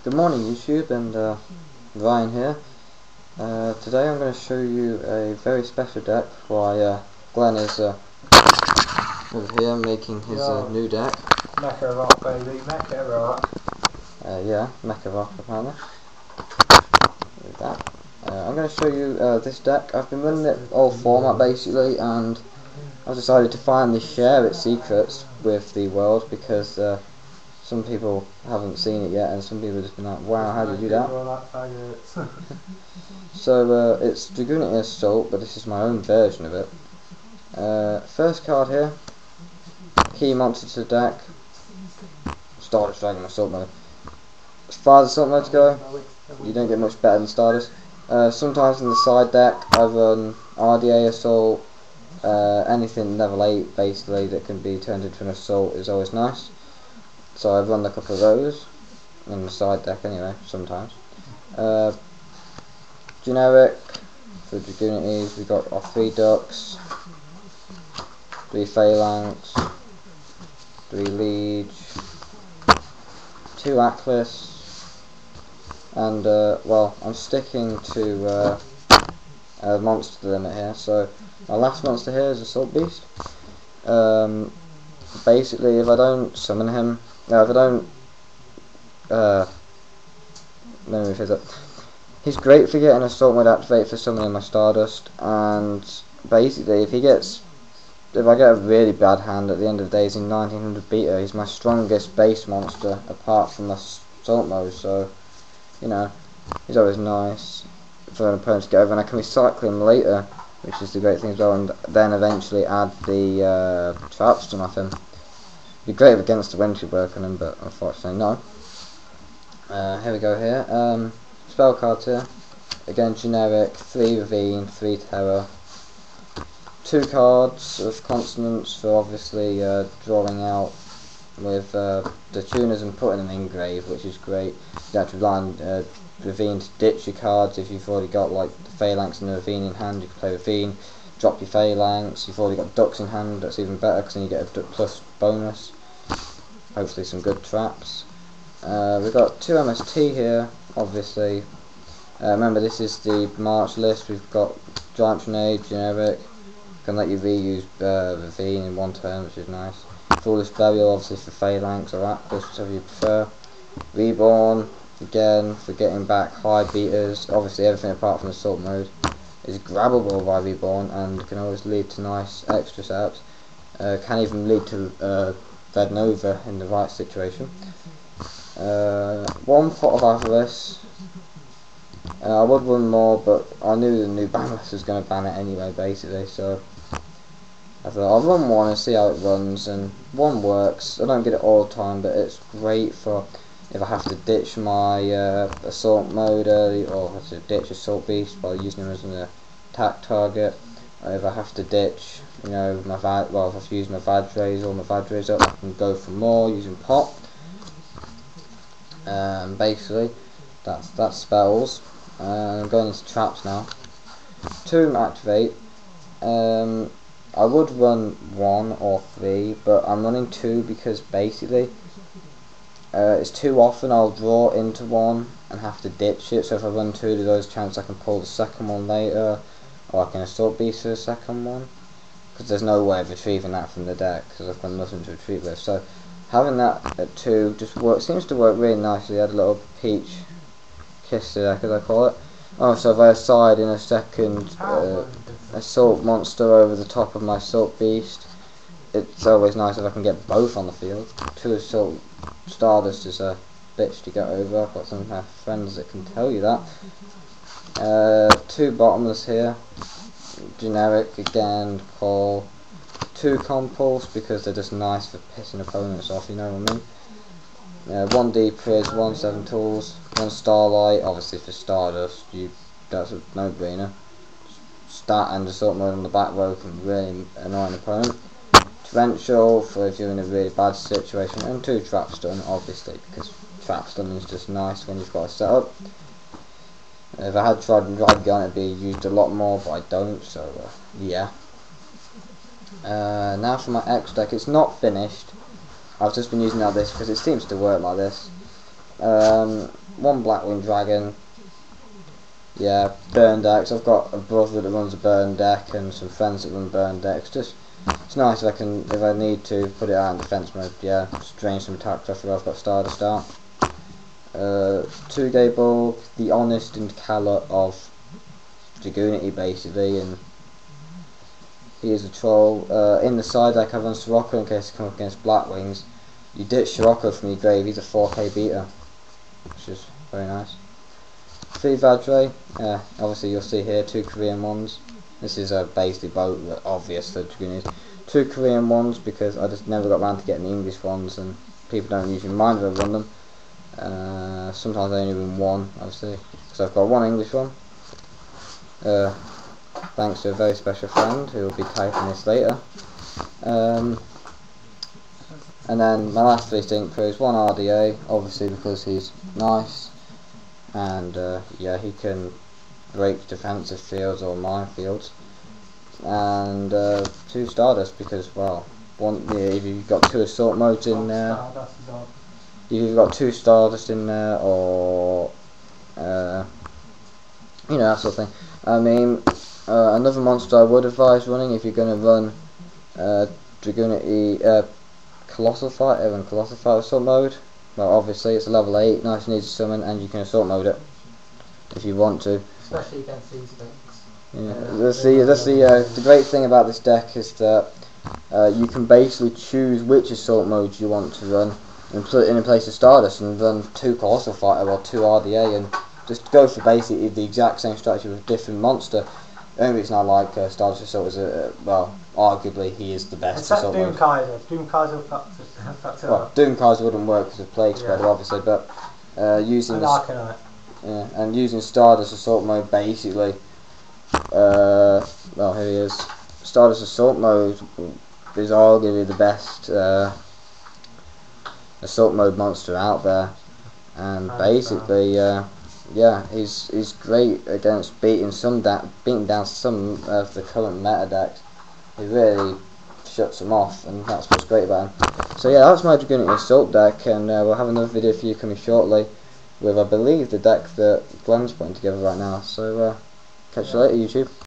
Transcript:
Good morning YouTube, and Ryan here. Today I'm going to show you a very special deck while Glenn is over here making his new deck. Mecha Rock, baby, Mecha Rock. Yeah, Mecha Rock apparently. With that. I'm going to show you this deck. I've been running it all format basically, and I've decided to finally share its secrets with the world because some people haven't seen it yet, and some people have just been like, wow, how did you do that? So it's Dragoonity Assault, but this is my own version of it. First card here, key monster to the deck, Stardust Dragon Assault mode. As far as Assault modes go, you don't get much better than Stardust. Sometimes in the side deck I run RDA Assault, anything level 8 basically that can be turned into an Assault is always nice. So I've run a couple of those in the side deck anyway, sometimes. Generic for Dragoonities, we've got our 3 Ducks, 3 Phalanx, 3 Liege, 2 Atlas, and well, I'm sticking to monster limit here. So my last monster here is Assault Beast. Basically, if I don't summon him, if I don't, let me rephrase that. He's great for getting Assault mode activated for summoning my Stardust, and basically if I get a really bad hand at the end of the day, he's in 1900 beta, he's my strongest base monster apart from the Assault mode, so, you know, he's always nice for an opponent to get over, and I can recycle him later, which is the great thing as well, and then eventually add the trap stun off him. It'd be great against the Wintry work on him, but unfortunately no. Here we go here. Spell cards here. Again generic, 3 Ravine, 3 Terror. 2 cards of consonants for obviously drawing out with the tuners and putting them in grave, which is great. You have to rely on Ravine to ditch your cards. If you've already got like the Phalanx and the Ravine in hand, you can play Ravine, drop your Phalanx. You've already got Ducks in hand, that's even better because then you get a Duck plus bonus. Hopefully some good traps. We've got 2 MST here, obviously. Remember, this is the March list. We've got Giant Grenade, generic. Can let you reuse Ravine in one turn, which is nice. Foolish Burial, obviously for Phalanx or Atlas, whichever you prefer. Reborn, again for getting back high beaters. Obviously, everything apart from Assault mode is grabbable by Reborn and can always lead to nice extra setups. Can even lead to Red Nova in the right situation. 1 Pot of Avarice. I would run more, but I knew the new ban list was going to ban it anyway, basically, so I thought I'll run 1 and see how it runs, and 1 works. I don't get it all the time, but it's great for if I have to ditch my Assault mode early, or have to ditch Assault Beast by using him as an attack target, or if I have to ditch, you know, my if I have to use my Vadres or my Vadres up, I can go for more using Pot. Basically, that's spells. I'm going into traps now. Tomb activate. I would run 1 or 3, but I'm running 2 because basically it's too often I'll draw into 1 and have to ditch it. So if I run 2, there's a chance I can pull the second one later, or I can Assault Beast for the second one, because there's no way of retrieving that from the deck because I've got nothing to retrieve with. So having that at 2 just seems to work really nicely. I had a little peach kiss to the deck, as I call it. Oh, so if I aside in a second Assault monster over the top of my Assault Beast, it's always nice if I can get both on the field. 2 Assault Stardust is a bitch to get over. I've got some of my friends that can tell you that. 2 Bottomless here. Generic again, call. 2 Compulse because they're just nice for pissing opponents off, you know what I mean. 1 Depriz, 1 7 Tools, 1 Starlight, obviously for Stardust, that's a no-brainer. Stat and Assault mode on the back row can really annoy an opponent. Torrential for if you're in a really bad situation, and 2 Trap Stun, obviously, because Trap Stun is just nice when you've got a setup. If I had tried Ride Gun, it'd be used a lot more, but I don't, so yeah. Now for my X deck, it's not finished. I've just been using this because it seems to work like this. One Blackwing Dragon. Yeah, burn decks. I've got a brother that runs a burn deck and some friends that run burn decks. Just it's nice if I need to put it out in defense mode. Yeah, just drain some attacks after I've got Stardust out. 2-day bulk, the honest and colour of Dragoonity basically, and he is a troll. In the side deck I run Sirocco in case I come up against Blackwings. You ditch Sirocco from your grave, he's a 4k beater, which is very nice. 3 Vajra, obviously you'll see here 2 Korean ones. This is basically both obvious for Dragoonies. 2 Korean ones because I just never got around to getting the English ones and people don't usually mind if I run them. Sometimes I only win one, obviously, because I've got one English one. Thanks to a very special friend who will be typing this later. And then my last 3 Stink Pros, 1 RDA, obviously because he's nice, and yeah, he can break defensive fields or minefields, and 2 Stardust because, well, if you've got 2 assault modes in there, you've got 2 Stardust in there, or you know, that sort of thing. I mean, another monster I would advise running if you're going to run Dragoonity, Colossal Fighter and Colossal Fighter assault mode. Well, obviously it's a level 8, nice and easy to summon, and you can assault mode it if you want to. Especially against these things. Yeah, the great thing about this deck is that you can basically choose which assault modes you want to run and put it in place of Stardust and run 2 Colossal Fighter or 2 RDA and just go for basically the exact same strategy with a different monster. The only reason I like Stardust Assault is well, arguably he is the best Except assault Doom mode. Kaiser. Doom Kaiser fucks it Well, up. Doom Kaiser wouldn't work as a Plague Spreader, obviously, but using And Arcanite. yeah, and using Stardust Assault mode basically, well, here he is. Stardust Assault mode is arguably the best assault mode monster out there, and basically, yeah, he's great against beating down some of the current meta decks. He really shuts them off, and that's what's great about him. So yeah, that's my Dragoonity Assault deck, and we'll have another video for you coming shortly with, I believe, the deck that Glenn's putting together right now. So catch you later, YouTube.